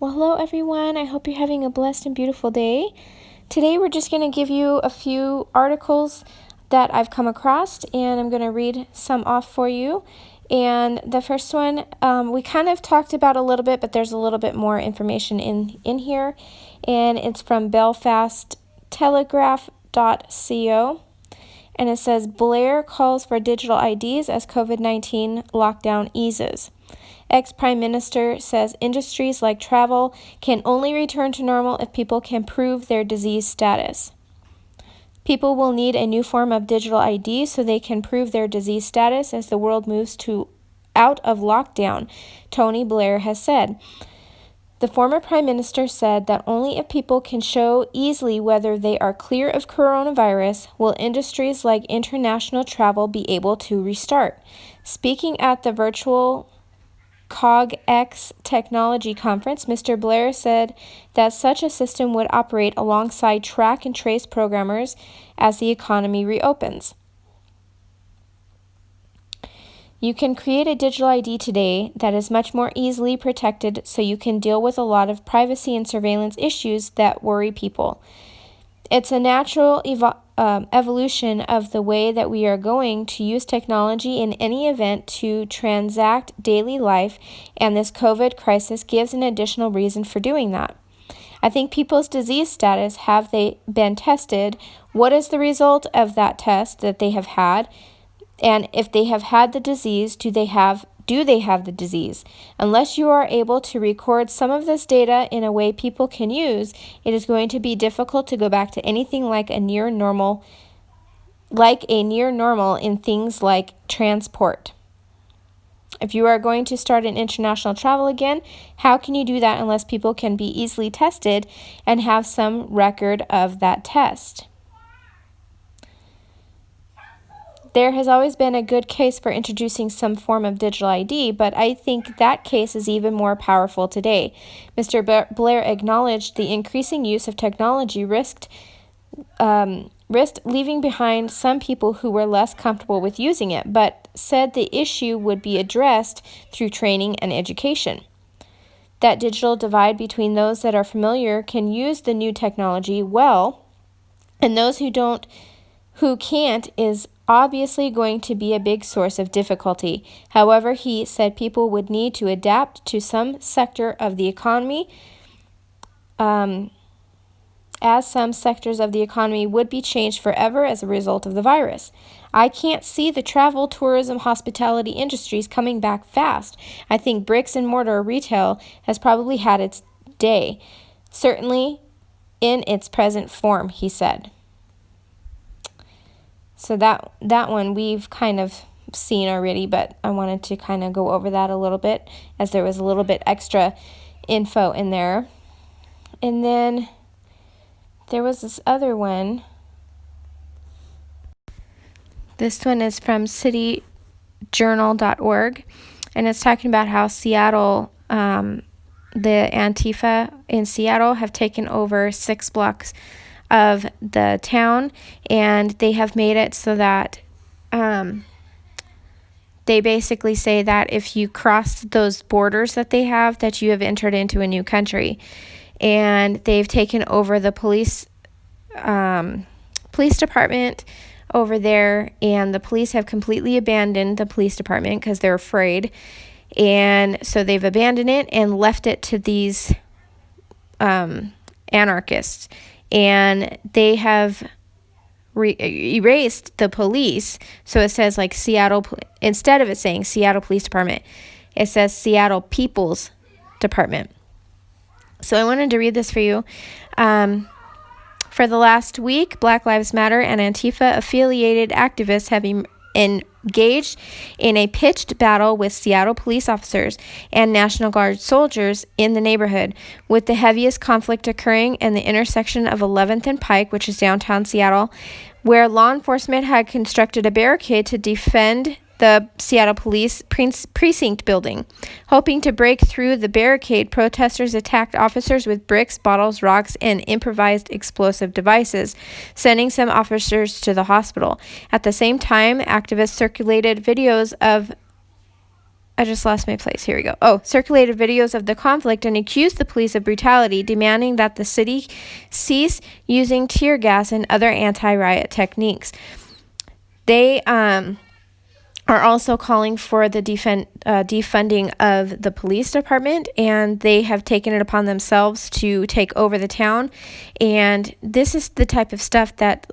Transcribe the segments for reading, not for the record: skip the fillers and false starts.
Well, hello everyone. I hope you're having a blessed and beautiful day. Today we're just going to give you a few articles that I've come across, and I'm going to read some off for you. And the first one, we kind of talked about a little bit, but there's a little bit more information in here. And it's from belfasttelegraph.co. And it says, Blair calls for digital IDs as COVID-19 lockdown eases. Ex-Prime Minister says industries like travel can only return to normal if people can prove their disease status. People will need a new form of digital ID so they can prove their disease status as the world moves out of lockdown, Tony Blair has said. The former Prime Minister said that only if people can show easily whether they are clear of coronavirus will industries like international travel be able to restart. Speaking at the virtual CogX Technology Conference, Mr. Blair said that such a system would operate alongside track and trace programmers as the economy reopens. You can create a digital ID today that is much more easily protected so you can deal with a lot of privacy and surveillance issues that worry people. It's a natural evolution of the way that we are going to use technology in any event to transact daily life, and this COVID crisis gives an additional reason for doing that. I think people's disease status, have they been tested? What is the result of that test that they have had? And if they have had the disease, do they have the disease? Unless you are able to record some of this data in a way people can use, it is going to be difficult to go back to anything like a near normal in things like transport. If you are going to start an international travel again, how can you do that unless people can be easily tested and have some record of that test? There has always been a good case for introducing some form of digital ID, but I think that case is even more powerful today. Mr. Blair acknowledged the increasing use of technology risked leaving behind some people who were less comfortable with using it, but said the issue would be addressed through training and education. That digital divide between those that are familiar can use the new technology well, and those who can't is obviously going to be a big source of difficulty. However, he said people would need to adapt to some sector of the economy, as some sectors of the economy would be changed forever as a result of the virus. I can't see the travel, tourism, hospitality industries coming back fast. I think bricks and mortar retail has probably had its day, certainly in its present form, he said. So that one we've kind of seen already, but I wanted to kind of go over that a little bit as there was a little bit extra info in there. And then there was this other one. This one is from cityjournal.org, and it's talking about how Seattle, the Antifa in Seattle have taken over 6 blocks of the town, and they have made it so that they basically say that if you cross those borders that they have, that you have entered into a new country. And they've taken over the police department over there, and the police have completely abandoned the police department because they're afraid. And so they've abandoned it and left it to these anarchists. And they have erased the police. So it says like Seattle, instead of it saying Seattle Police Department, it says Seattle People's Department. So I wanted to read this for you. For the last week, Black Lives Matter and Antifa-affiliated activists have engaged in a pitched battle with Seattle police officers and National Guard soldiers in the neighborhood, with the heaviest conflict occurring in the intersection of 11th and Pike, which is downtown Seattle, where law enforcement had constructed a barricade to defend the Seattle Police Precinct building. Hoping to break through the barricade, protesters attacked officers with bricks, bottles, rocks, and improvised explosive devices, sending some officers to the hospital. At the same time, activists circulated videos of I just lost my place. Here we go. Oh, circulated videos of the conflict and accused the police of brutality, demanding that the city cease using tear gas and other anti-riot techniques. They are also calling for the defunding of the police department, and they have taken it upon themselves to take over the town. And this is the type of stuff that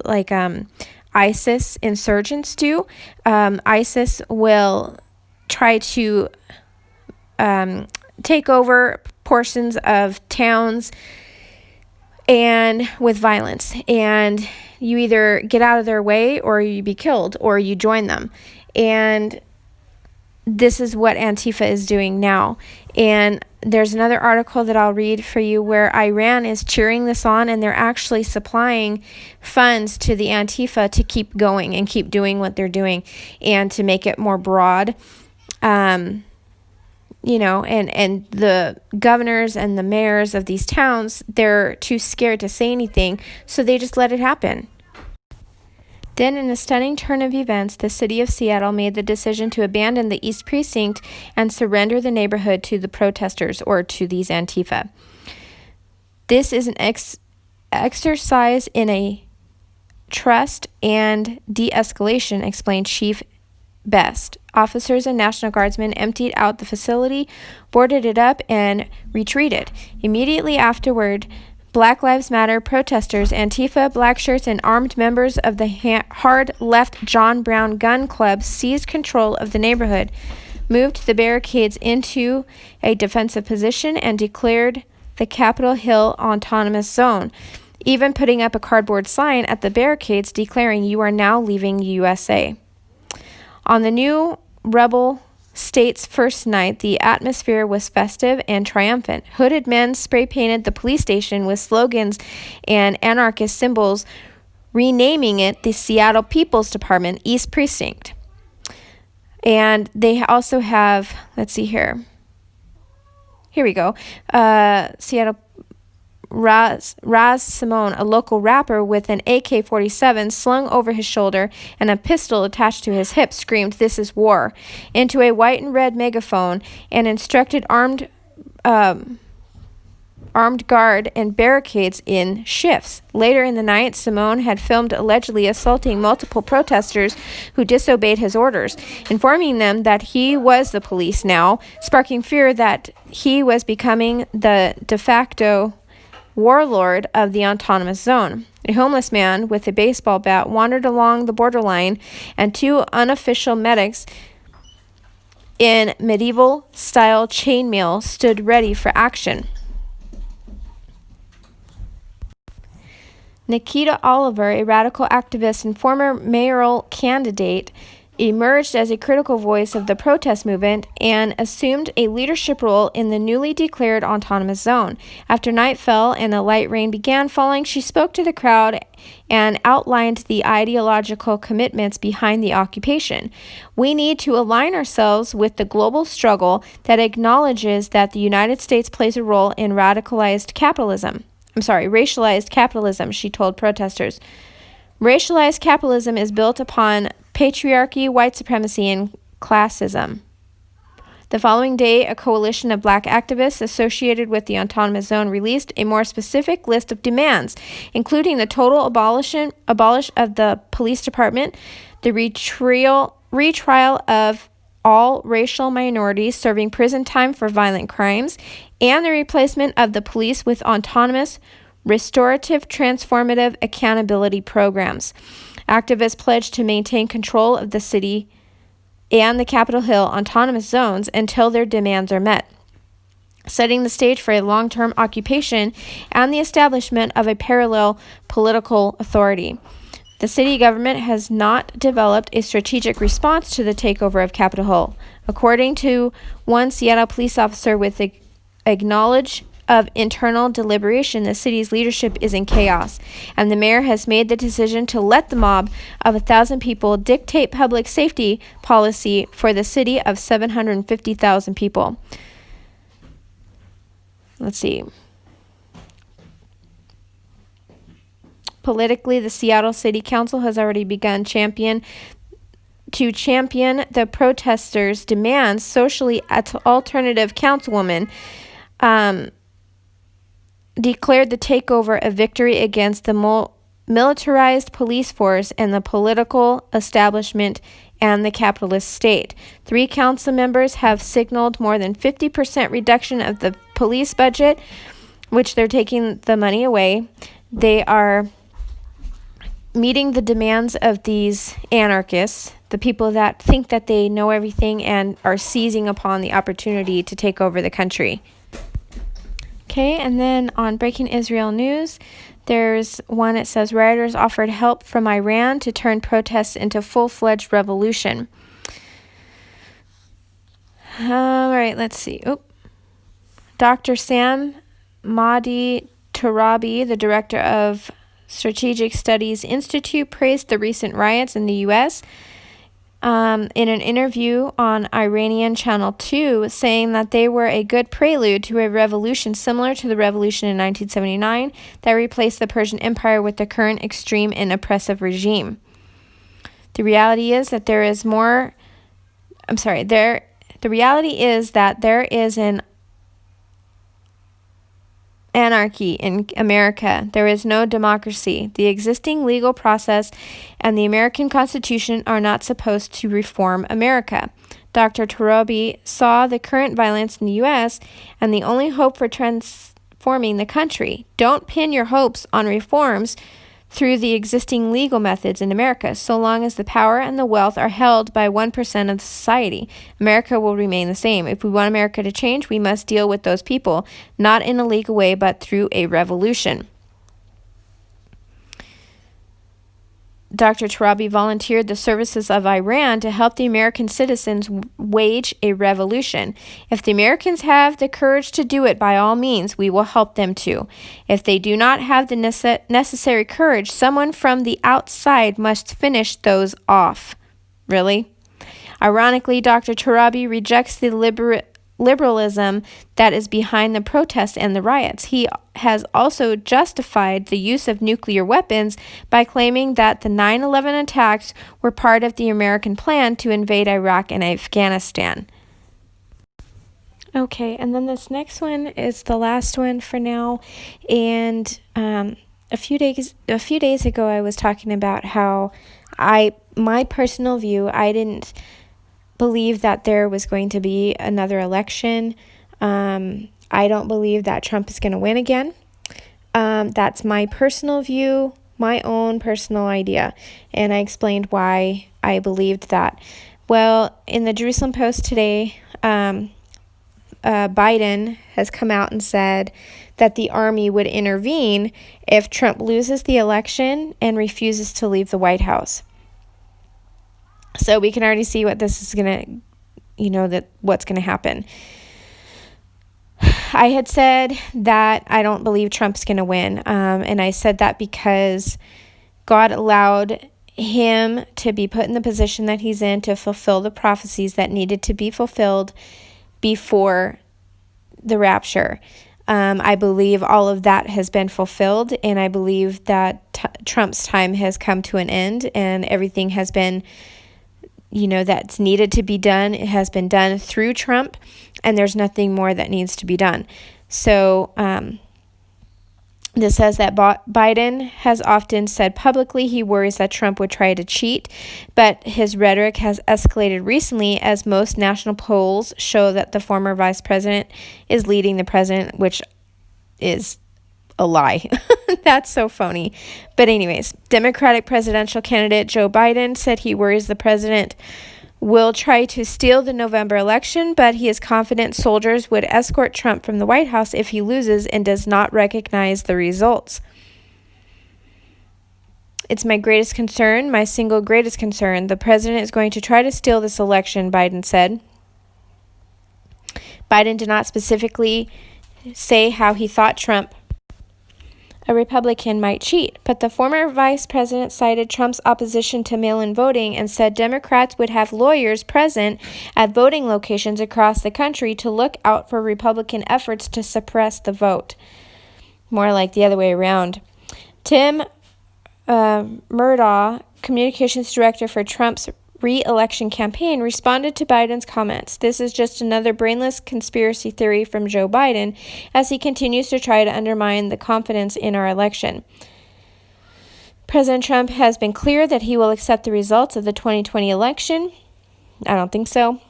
ISIS insurgents do. ISIS will try to take over portions of towns and with violence, and you either get out of their way or you be killed or you join them. And this is what Antifa is doing now. And there's another article that I'll read for you where Iran is cheering this on, and they're actually supplying funds to the Antifa to keep going and keep doing what they're doing and to make it more broad. And the governors and the mayors of these towns, they're too scared to say anything, so they just let it happen. Then, in a stunning turn of events, the city of Seattle made the decision to abandon the East Precinct and surrender the neighborhood to the protesters, or to these Antifa. This is an exercise in a trust and de-escalation, explained Chief Best. Officers and National Guardsmen emptied out the facility, boarded it up, and retreated. Immediately afterward, Black Lives Matter protesters, Antifa, black shirts, and armed members of the hard left John Brown Gun Club seized control of the neighborhood, moved the barricades into a defensive position, and declared the Capitol Hill Autonomous Zone, even putting up a cardboard sign at the barricades declaring, "You are now leaving USA." On the new rebel state's first night, the atmosphere was festive and triumphant. Hooded men spray-painted the police station with slogans and anarchist symbols, renaming it the Seattle People's Department East Precinct. And they also have, let's see here. Here we go. Seattle Raz Simone, a local rapper with an AK-47 slung over his shoulder and a pistol attached to his hip, screamed, "This is war," into a white and red megaphone, and instructed armed guard and barricades in shifts. Later in the night, Simone had filmed allegedly assaulting multiple protesters who disobeyed his orders, informing them that he was the police now, sparking fear that he was becoming the de facto warlord of the autonomous zone. A homeless man with a baseball bat wandered along the borderline, and two unofficial medics in medieval-style chainmail stood ready for action. Nikita Oliver, a radical activist and former mayoral candidate, emerged as a critical voice of the protest movement and assumed a leadership role in the newly declared autonomous zone. After night fell and a light rain began falling, she spoke to the crowd and outlined the ideological commitments behind the occupation. "We need to align ourselves with the global struggle that acknowledges that the United States plays a role in racialized capitalism, she told protesters. Racialized capitalism is built upon patriarchy, white supremacy, and classism. The following day, a coalition of black activists associated with the autonomous zone released a more specific list of demands, including the total abolish of the police department, the retrial of all racial minorities serving prison time for violent crimes, and the replacement of the police with autonomous, restorative, transformative accountability programs. Activists pledged to maintain control of the city and the Capitol Hill autonomous zones until their demands are met, setting the stage for a long-term occupation and the establishment of a parallel political authority. The city government has not developed a strategic response to the takeover of Capitol Hill. According to one Seattle police officer with acknowledged of internal deliberation, the city's leadership is in chaos, and the mayor has made the decision to let the mob of 1,000 people dictate public safety policy for the city of 750,000 people. Let's see. Politically, the Seattle City Council has already begun champion to champion the protesters' demands, socially alternative councilwoman declared the takeover a victory against the militarized police force and the political establishment and the capitalist state. 3 council members have signaled more than 50% reduction of the police budget, which they're taking the money away. They are meeting the demands of these anarchists, the people that think that they know everything and are seizing upon the opportunity to take over the country. Okay, and then on Breaking Israel News, there's one that says rioters offered help from Iran to turn protests into full-fledged revolution. All right, let's see. Dr. Sam Mahdi Turabi, the director of Strategic Studies Institute, praised the recent riots in the U.S. In an interview on Iranian Channel 2, saying that they were a good prelude to a revolution similar to the revolution in 1979 that replaced the Persian Empire with the current extreme and oppressive regime. The reality is that there is an anarchy in America. There is no democracy. The existing legal process and the American Constitution are not supposed to reform America. Dr. Turabi saw the current violence in the U.S. and the only hope for transforming the country. Don't pin your hopes on reforms through the existing legal methods in America. So long as the power and the wealth are held by 1% of society, America will remain the same. If we want America to change, we must deal with those people, not in a legal way, but through a revolution. Dr. Turabi volunteered the services of Iran to help the American citizens wage a revolution. If the Americans have the courage to do it, by all means, we will help them to. If they do not have the necessary courage, someone from the outside must finish those off. Really? Ironically, Dr. Turabi rejects the liberalism that is behind the protests and the riots. He has also justified the use of nuclear weapons by claiming that the 9/11 attacks were part of the American plan to invade Iraq and Afghanistan. Okay, and then this next one is the last one for now. And a few days ago, I was talking about how my personal view, I didn't believe that there was going to be another election. I don't believe that Trump is going to win again. That's my personal view, my own personal idea. And I explained why I believed that. Well, in the Jerusalem Post today, Biden has come out and said that the army would intervene if Trump loses the election and refuses to leave the White House. So we can already see what this is going to, what's going to happen. I had said that I don't believe Trump's going to win. And I said that because God allowed him to be put in the position that he's in to fulfill the prophecies that needed to be fulfilled before the rapture. I believe all of that has been fulfilled, and I believe that Trump's time has come to an end, and everything has been that's needed to be done. It has been done through Trump, and there's nothing more that needs to be done. So this says that Biden has often said publicly he worries that Trump would try to cheat, but his rhetoric has escalated recently as most national polls show that the former vice president is leading the president, which is a lie. That's so phony. But anyways, Democratic presidential candidate Joe Biden said he worries the president will try to steal the November election, but he is confident soldiers would escort Trump from the White House if he loses and does not recognize the results. It's my greatest concern, my single greatest concern. The president is going to try to steal this election, Biden said. Biden did not specifically say how he thought Trump, a Republican, might cheat, but the former vice president cited Trump's opposition to mail-in voting and said Democrats would have lawyers present at voting locations across the country to look out for Republican efforts to suppress the vote. More like the other way around. Tim Murtaugh, communications director for Trump's re-election campaign responded to Biden's comments. This is just another brainless conspiracy theory from Joe Biden as he continues to try to undermine the confidence in our election. President Trump has been clear that he will accept the results of the 2020 election. I don't think so.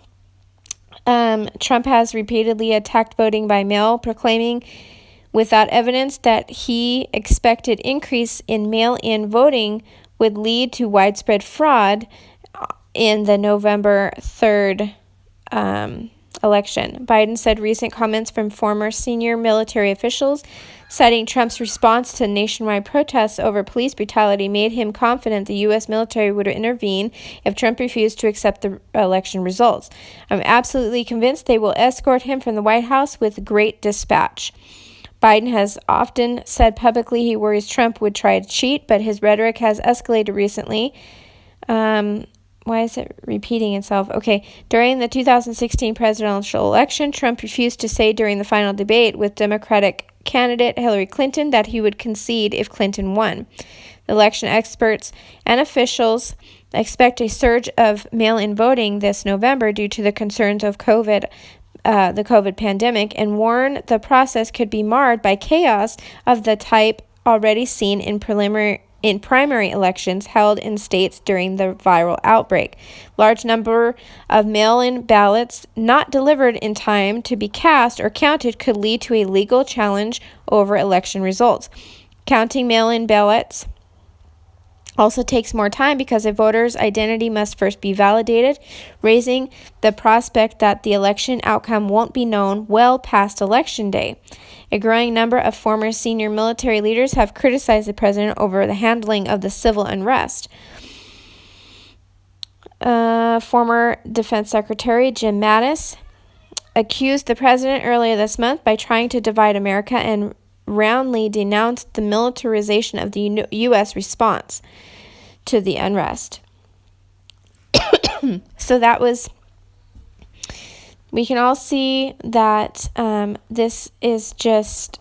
Trump has repeatedly attacked voting by mail, proclaiming without evidence that he expected increase in mail-in voting would lead to widespread fraud in the November 3rd election. Biden said recent comments from former senior military officials citing Trump's response to nationwide protests over police brutality made him confident the U.S. military would intervene if Trump refused to accept the election results. I'm absolutely convinced they will escort him from the White House with great dispatch. Biden has often said publicly he worries Trump would try to cheat, but his rhetoric has escalated recently. Why is it repeating itself? Okay. During the 2016 presidential election, Trump refused to say during the final debate with Democratic candidate Hillary Clinton that he would concede if Clinton won. The election experts and officials expect a surge of mail-in voting this November due to the concerns of the COVID pandemic, and warn the process could be marred by chaos of the type already seen in primary elections held in states during the viral outbreak. Large number of mail-in ballots not delivered in time to be cast or counted could lead to a legal challenge over election results. Counting mail-in ballots also takes more time because a voter's identity must first be validated, raising the prospect that the election outcome won't be known well past Election Day. A growing number of former senior military leaders have criticized the president over the handling of the civil unrest. Former Defense Secretary Jim Mattis accused the president earlier this month by trying to divide America and roundly denounced the militarization of the U.S. response to the unrest. So that was, we can all see that this is just,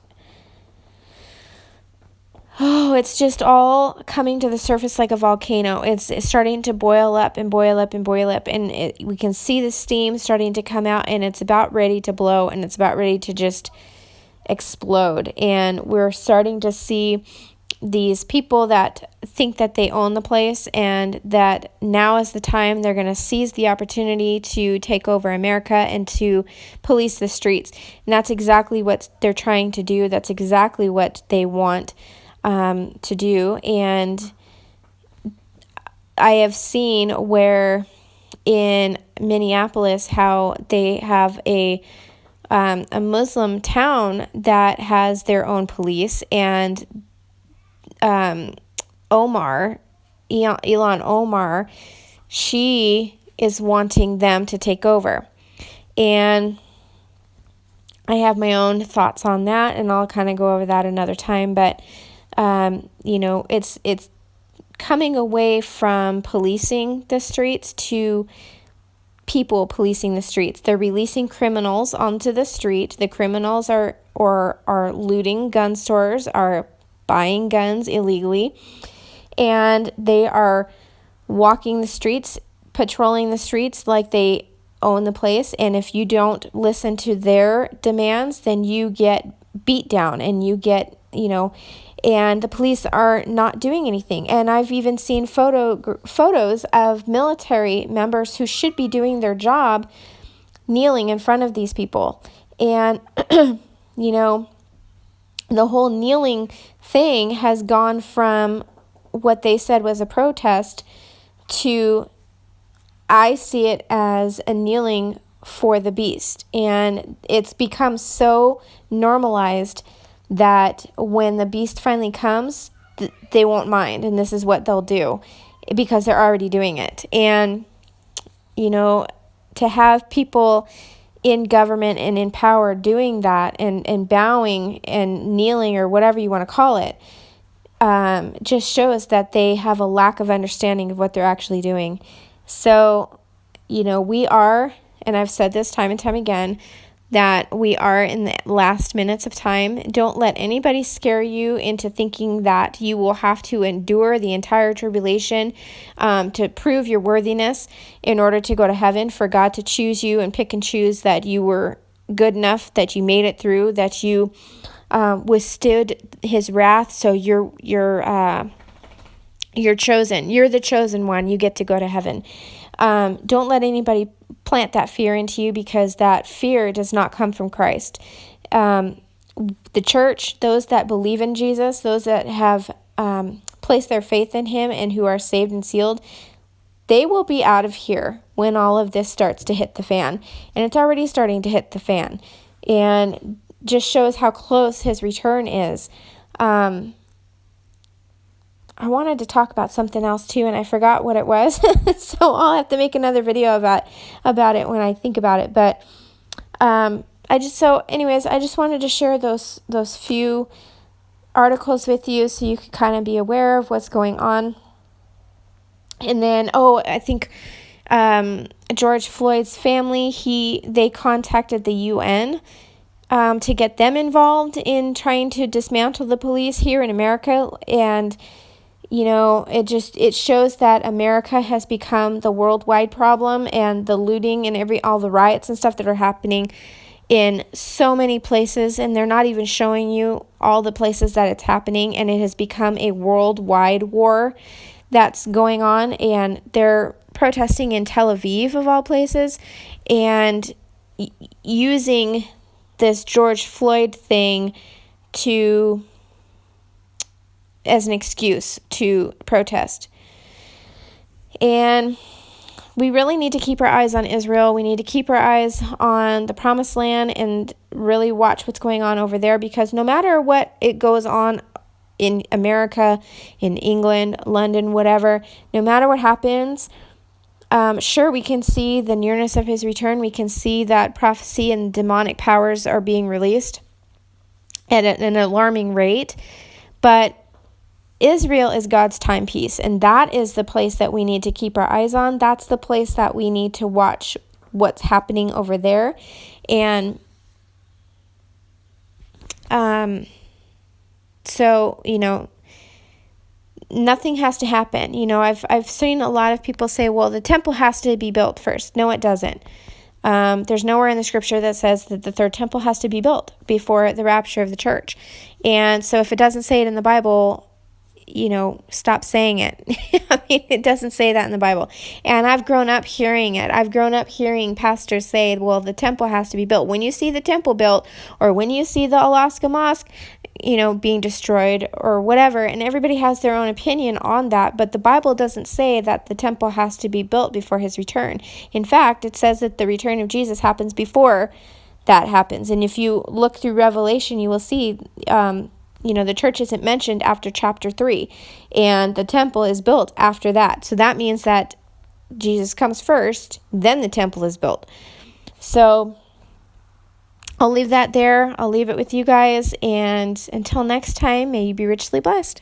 it's just all coming to the surface like a volcano. It's starting to boil up and boil up and boil up, and we can see the steam starting to come out, and it's about ready to blow, and it's about ready to just explode. And we're starting to see these people that think that they own the place and that now is the time they're going to seize the opportunity to take over America and to police the streets. And that's exactly what they're trying to do. That's exactly what they want to do. And I have seen where in Minneapolis how they have a Muslim town that has their own police, and Ilhan Omar, she is wanting them to take over. And I have my own thoughts on that, and I'll kind of go over that another time. But, it's coming away from policing the streets to people policing the streets. They're releasing criminals onto the street. The criminals are looting gun stores, are buying guns illegally, and they are walking the streets, patrolling the streets like they own the place. And if you don't listen to their demands, then you get beat down and you get, and the police are not doing anything. And I've even seen photos of military members who should be doing their job kneeling in front of these people. And, the whole kneeling thing has gone from what they said was a protest to, I see it as a kneeling for the beast. And it's become so normalized that when the beast finally comes, they won't mind. And this is what they'll do because they're already doing it. And, to have people in government and in power doing that and bowing and kneeling or whatever you want to call it, just shows that they have a lack of understanding of what they're actually doing. So, we are, and I've said this time and time again, that we are in the last minutes of time. Don't let anybody scare you into thinking that you will have to endure the entire tribulation to prove your worthiness in order to go to heaven, for God to choose you and pick and choose that you were good enough, that you made it through, that you withstood his wrath. So you're chosen. You're the chosen one. You get to go to heaven. Don't let anybody plant that fear into you, because that fear does not come from Christ. The church, those that believe in Jesus, those that have placed their faith in him and who are saved and sealed, they will be out of here when all of this starts to hit the fan. And it's already starting to hit the fan. And just shows how close his return is. I wanted to talk about something else too, and I forgot what it was. So I'll have to make another video about it when I think about it. But I just wanted to share those few articles with you so you could kind of be aware of what's going on. And then, I think George Floyd's family, they contacted the UN to get them involved in trying to dismantle the police here in America. And it shows that America has become the worldwide problem, and the looting and all the riots and stuff that are happening in so many places, and they're not even showing you all the places that it's happening, and it has become a worldwide war that's going on. And they're protesting in Tel Aviv of all places, and using this George Floyd thing as an excuse to protest. And we really need to keep our eyes on Israel. We need to keep our eyes on the Promised Land and really watch what's going on over there, because no matter what it goes on in America, in England, London, whatever, no matter what happens, sure, we can see the nearness of his return. We can see that prophecy and demonic powers are being released at an alarming rate. But Israel is God's timepiece, and that is the place that we need to keep our eyes on. That's the place that we need to watch what's happening over there. And so, nothing has to happen. I've seen a lot of people say, well, the temple has to be built first. No, it doesn't. There's nowhere in the scripture that says that the third temple has to be built before the rapture of the church. And so if it doesn't say it in the Bible, stop saying it. I mean, it doesn't say that in the Bible. And I've grown up hearing it. I've grown up hearing pastors say, well, the temple has to be built. When you see the temple built, or when you see the Alaska Mosque, being destroyed or whatever, and everybody has their own opinion on that, but the Bible doesn't say that the temple has to be built before his return. In fact, it says that the return of Jesus happens before that happens. And if you look through Revelation, you will see the church isn't mentioned after chapter 3, and the temple is built after that. So that means that Jesus comes first, then the temple is built. So I'll leave that there. I'll leave it with you guys, and until next time, may you be richly blessed.